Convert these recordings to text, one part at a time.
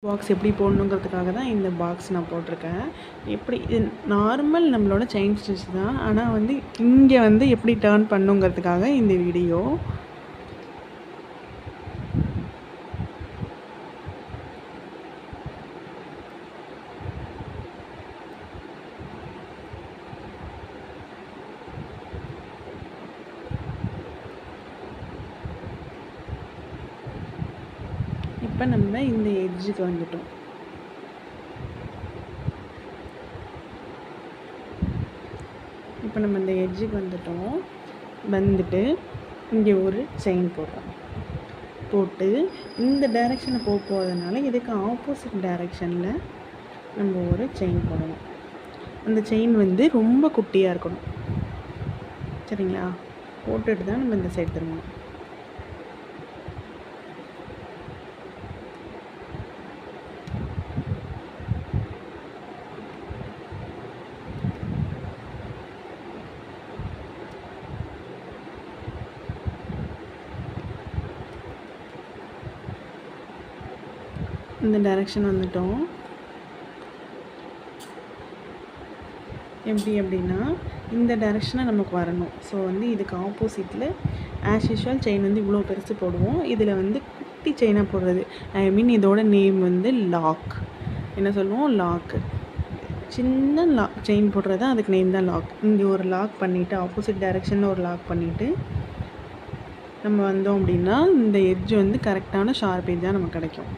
Box எப்படி போடணுங்கிறதுக்காக தான் இந்த பாக்ஸ் நான் போட்டிருக்கேன். எப்படி இது நார்மல் நம்மளோட செயின் ஸ்டிச் தான். ஆனால் வந்து இங்கே வந்து எப்படி டர்ன் பண்ணுங்கிறதுக்காக இந்த வீடியோ. இப்போ நம்ம இந்த எட்ஜுக்கு வந்துட்டோம். இப்போ நம்ம இந்த எட்ஜுக்கு வந்துட்டு இங்கே ஒரு செயின் போடுறோம். போட்டு இந்த டைரெக்ஷனை போகிறதுனால இதுக்கு ஆப்போசிட் டைரெக்ஷனில் நம்ம ஒரு செயின் போடணும். அந்த செயின் வந்து ரொம்ப குட்டியாக இருக்கணும். சரிங்களா? போட்டுட்டு தான் நம்ம இந்த சைடு திரும்பணும். இந்த டைரெக்ஷன் வந்துட்டோம். எப்படி அப்படின்னா இந்த டைரெக்ஷனை நமக்கு வரணும். ஸோ வந்து இதுக்கு ஆப்போசிட்டில் ஆஸ் யூஷுவல் செயின் வந்து இவ்வளோ பெருசு போடுவோம். இதில் வந்து குட்டி செயினாக போடுறது, ஐ மீன் இதோட நேம் வந்து லாக். என்ன சொல்லுவோம்? லாக்கு. சின்ன செயின் போடுறது அதுக்கு நேம் தான் லாக். இங்கே ஒரு லாக் பண்ணிவிட்டு ஆப்போசிட் டைரெக்ஷனில் ஒரு லாக் பண்ணிவிட்டு நம்ம வந்தோம் அப்படின்னா இந்த எட்ஜ் வந்து கரெக்டான ஷார்ப் எட்ஜாக நமக்கு கிடைக்கும்.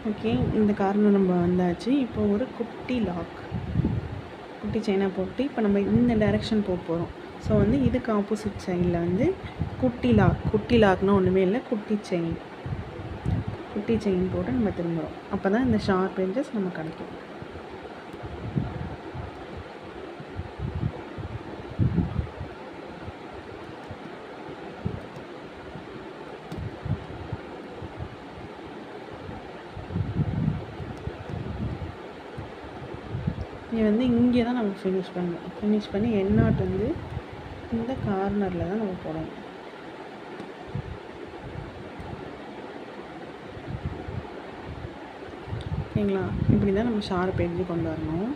ஓகே, இந்த கார்னர் நம்ம வந்தாச்சு. இப்போ ஒரு குட்டி செயினாக போட்டு இப்போ நம்ம இந்த டைரெக்ஷன் போக போகிறோம். ஸோ வந்து இதுக்கு ஆப்போசிட் சைடில் வந்து குட்டி லாக்னால் ஒன்றுமே இல்லை, குட்டி செயின் போட்டு நம்ம திரும்புகிறோம். அப்போ தான் இந்த ஷார்ப் எட்ஜஸ் நமக்கு கிடைக்கும். இது வந்து இங்கே தான் நம்ம ஃபினிஷ் பண்ணி எண்ணாட் வந்து இந்த கார்னரில் தான் நம்ம போடணும். ஓகேங்களா? இப்படி தான் நம்ம ஷார்ப் எட்ஜு கொண்டு வரணும்.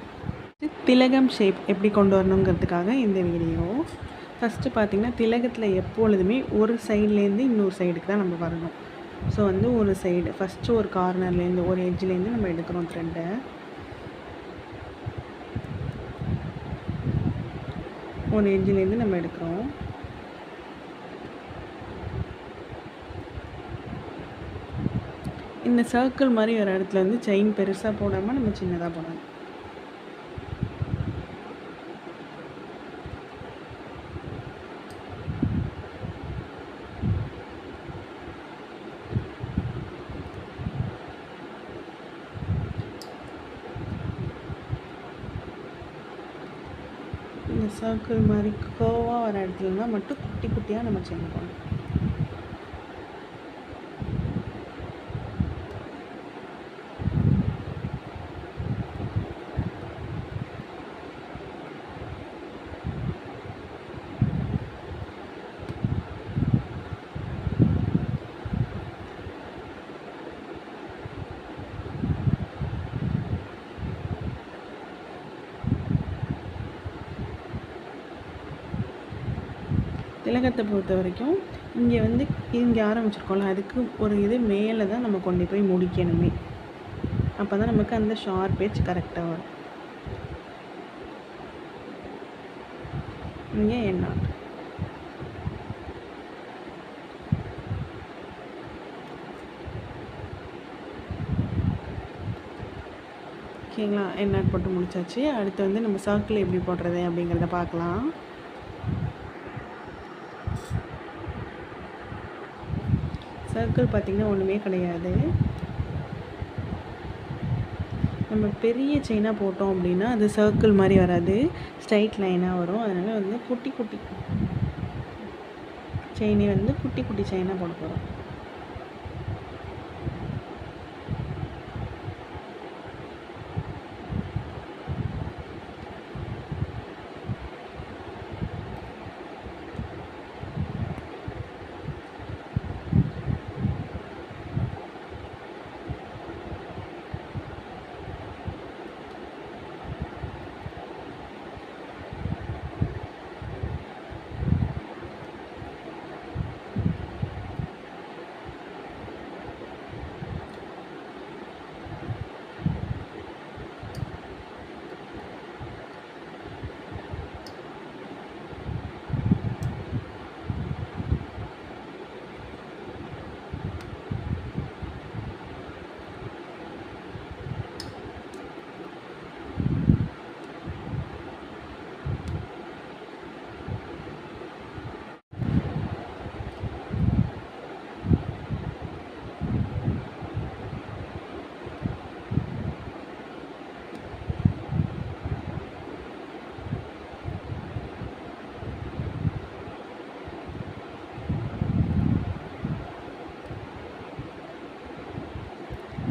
திலகம் ஷேப் எப்படி கொண்டு வரணுங்கிறதுக்காக இந்த வீடியோ. ஃபஸ்ட்டு பார்த்திங்கன்னா திலகத்தில் எப்பொழுதுமே ஒரு சைட்லேருந்து இன்னொரு சைடுக்கு தான் நம்ம வரணும். ஸோ வந்து ஒரு சைடு ஃபஸ்ட்டு ஒரு கார்னர்லேருந்து ஒரு எட்ஜ்லேருந்து நம்ம எடுக்கிறோம் த்ரெட்டை. ஒரு எட்ஜிலேருந்து நம்ம எடுக்கிறோம். இந்த சர்க்கிள் மாதிரி ஒரு இடத்துல வந்து செயின் பெருசாக போடாமல் நம்ம சின்னதாக போடணும். இந்த சர்க்கிள் மாதிரி கோவாக வர இடத்துலனா மட்டும் குட்டி குட்டியாக நம்ம செயின் போடணும். திலகத்தை பொறுத்த வரைக்கும் இங்கே ஆரம்பிச்சிருக்கோம்ல, அதுக்கு ஒரு இது மேலே தான் நம்ம கொண்டு போய் முடிக்கணுமே. அப்போ தான் நமக்கு அந்த ஷார்ப் எட்ஜ் கரெக்டாக வரும். இங்கே என்ன ஓகேங்களா? எண்ணாட் போட்டு முடிச்சாச்சு. அடுத்து வந்து நம்ம சர்க்கிள் எப்படி போடுறது அப்படிங்கிறத பார்க்கலாம். சர்க்கிள் பார்த்திங்கன்னா ஒன்றுமே கிடையாது. நம்ம பெரிய செயினாக போட்டோம் அப்படின்னா அது சர்க்கிள் மாதிரி வராது, ஸ்ட்ரைட் லைனாக வரும். அதனால் வந்து குட்டி குட்டி செயினை வந்து குட்டி குட்டி செயினாக போட போகிறோம்.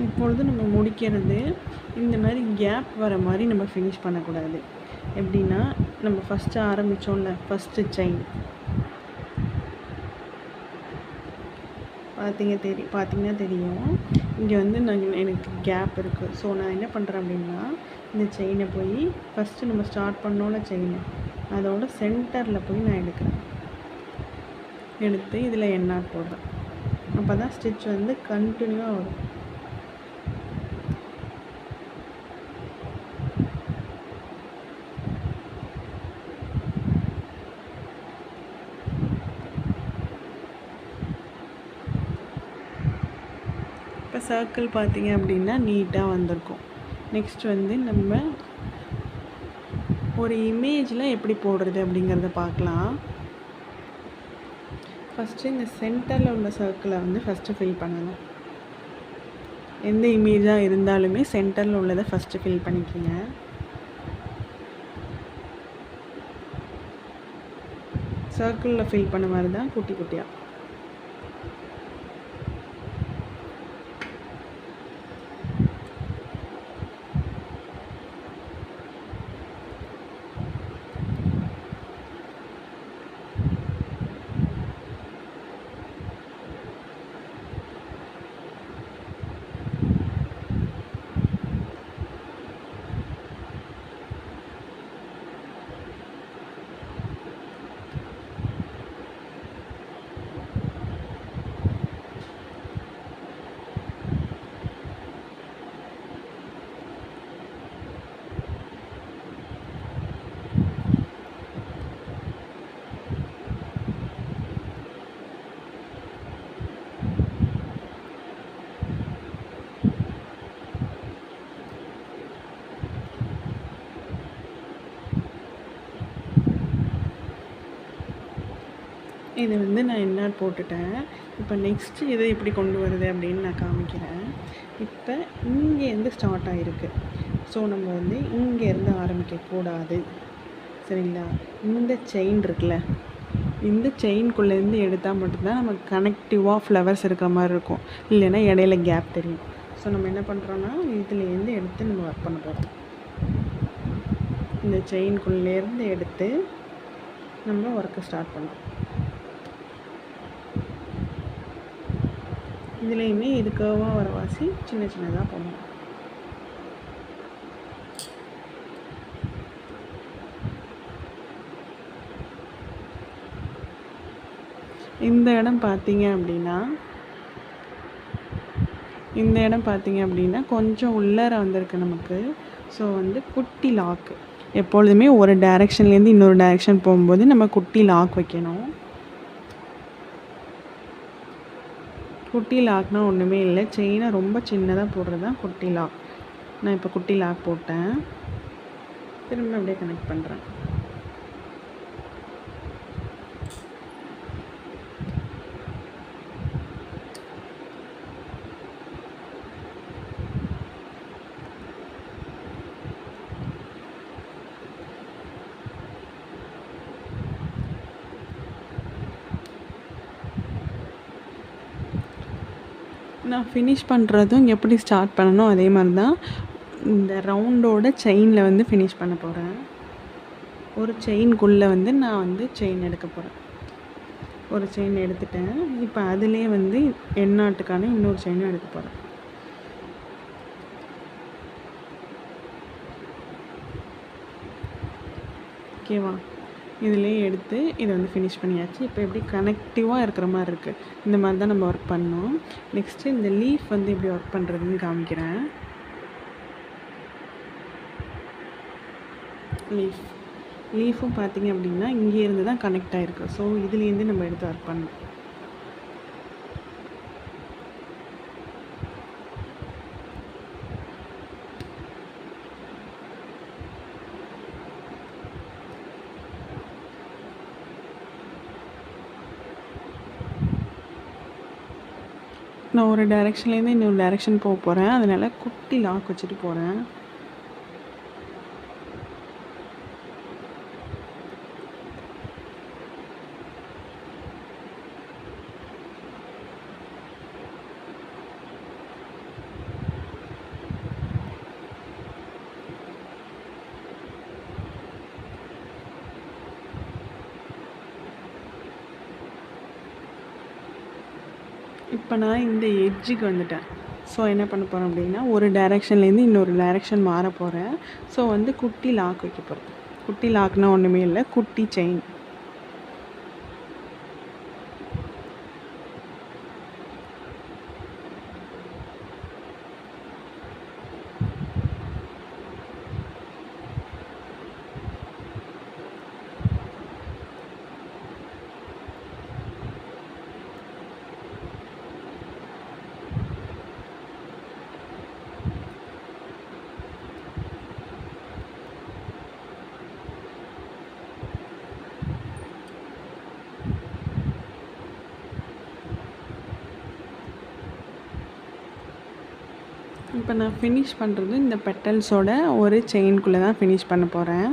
இப்பொழுது நம்ம முடிக்கிறது இந்த மாதிரி கேப் வர மாதிரி நம்ம ஃபினிஷ் பண்ணக்கூடாது. எப்படின்னா, நம்ம ஃபஸ்ட்டு ஆரம்பித்தோம்ல, ஃபஸ்ட்டு செயின் பார்த்தீங்கன்னா தெரியும், இங்கே வந்து எனக்கு கேப் இருக்குது. ஸோ நான் என்ன பண்ணுறேன் அப்படின்னா, இந்த செயினை போய் ஃபஸ்ட்டு நம்ம ஸ்டார்ட் பண்ணோம்ல செயினை, அதோட சென்டரில் போய் நான் எடுத்து இதில் எண்ணாட் போடுறேன். அப்போ தான் ஸ்டிச் வந்து கண்டினியூவாக வரும். இப்போ சர்க்கிள் பார்த்தீங்க அப்படின்னா நீட்டாக வந்திருக்கும். நெக்ஸ்ட் வந்து நம்ம ஒரு இமேஜில் எப்படி போடுறது அப்படிங்கிறத பார்க்கலாம். ஃபஸ்ட்டு இந்த சென்டரில் உள்ள சர்க்கிளை வந்து ஃபஸ்ட்டு ஃபில் பண்ணணும். எந்த இமேஜாக இருந்தாலுமே சென்டரில் உள்ளதை ஃபஸ்ட்டு ஃபில் பண்ணிக்கோங்க. சர்க்கிளில் ஃபில் பண்ண மாதிரி தான் குட்டி குட்டியாக. இதை வந்து நான் எண்ணாட் போட்டுட்டேன். இப்போ நெக்ஸ்ட்டு இதை எப்படி கொண்டு வருது அப்படின்னு நான் காமிக்கிறேன். இப்போ இங்கேருந்து ஸ்டார்ட் ஆகிருக்கு. ஸோ நம்ம வந்து இங்கேருந்து ஆரம்பிக்கக்கூடாது, சரிங்களா? இந்த செயின் இருக்குல்ல, இந்த செயின்குள்ளேருந்து எடுத்தால் மட்டும்தான் நமக்கு கனெக்டிவாக ஃப்ளவர்ஸ் இருக்கிற மாதிரி இருக்கும், இல்லைன்னா இடையில கேப் தெரியும். ஸோ நம்ம என்ன பண்ணுறோன்னா, இதுலேருந்து எடுத்து நம்ம ஒர்க் பண்ண போகிறோம். இந்த செயின்குள்ளேருந்து எடுத்து நம்ம ஒர்க்கை ஸ்டார்ட் பண்ணுறோம். இதுலேயுமே இது கர்வாக வர வாசி சின்ன சின்னதாக போடணும். இந்த இடம் பார்த்தீங்க அப்படின்னா கொஞ்சம் உள்ளார வந்திருக்கு நமக்கு. ஸோ வந்து குட்டி லாக்கு, எப்பொழுதுமே ஒரு டைரெக்ஷன்லேருந்து இன்னொரு டைரெக்ஷன் போகும்போது நம்ம குட்டி லாக் வைக்கணும். குட்டி லாக்னா ஒன்றுமே இல்லை, செயினை ரொம்ப சின்னதாக போடுறது தான் குட்டி லாக். நான் இப்போ குட்டி லாக் போட்டேன், திரும்ப அப்படியே கனெக்ட் பண்ணுறேன். நான் ஃபினிஷ் பண்ணுறதும் எப்படி ஸ்டார்ட் பண்ணணும் அதே மாதிரி தான் இந்த ரவுண்டோட செயினில் வந்து ஃபினிஷ் பண்ண போகிறேன். ஒரு செயின்குள்ளே வந்து நான் வந்து செயின் எடுக்க போகிறேன். ஒரு செயின் எடுத்துட்டேன். இப்போ அதுலேயே வந்து எண்ணாட்டுக்கான இன்னொரு செயினும் எடுக்க போகிறேன். ஓகேவா? இதுலேயே எடுத்து இதை வந்து ஃபினிஷ் பண்ணியாச்சு. இப்போ எப்படி கனெக்டிவாக இருக்கிற மாதிரி இருக்குது. இந்த மாதிரி தான் நம்ம ஒர்க் பண்ணோம். நெக்ஸ்ட்டு இந்த லீஃப் வந்து எப்படி ஒர்க் பண்ணுறதுன்னு காமிக்கிறேன். லீஃபும் பார்த்திங்க அப்படின்னா இங்கேருந்து தான் கனெக்ட் ஆகிருக்கு. ஸோ இதுலேருந்து நம்ம எடுத்து ஒர்க் பண்ணணும். நான் ஒரு டைரெக்ஷன்லேருந்து இன்னொரு டைரெக்ஷன் போக போகிறேன். அதனால் குட்டி லாக் வச்சுட்டு போகிறேன். இப்போ நான் இந்த எட்ஜுக்கு வந்துட்டேன். ஸோ என்ன பண்ண போகிறேன் அப்படின்னா ஒரு டைரெக்ஷன்லேருந்து இன்னொரு டைரெக்ஷன் மாற போகிறேன். ஸோ வந்து குட்டி லாக் வைக்க போகிறேன். குட்டி லாக்னால் ஒன்றுமே இல்லை, குட்டி செயின். இப்போ நான் ஃபினிஷ் பண்ணுறது இந்த பெட்டல்ஸோட ஒரு செயின்குள்ளே தான் ஃபினிஷ் பண்ண போகிறேன்.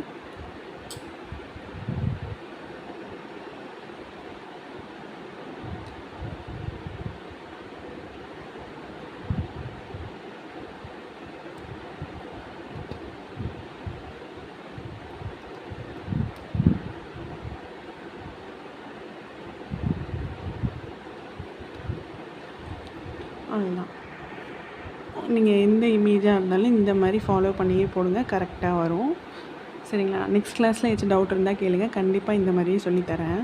அவ்வளோதான். நீங்கள் எந்த இமேஜாக இருந்தாலும் இந்த மாதிரி ஃபாலோ பண்ணியே போடுங்க, கரெக்டாக வரும். சரிங்களா? நெக்ஸ்ட் கிளாஸில் ஏதாச்சும் டவுட் இருந்தால் கேளுங்க. கண்டிப்பாக இந்த மாதிரியே சொல்லித்தரேன்.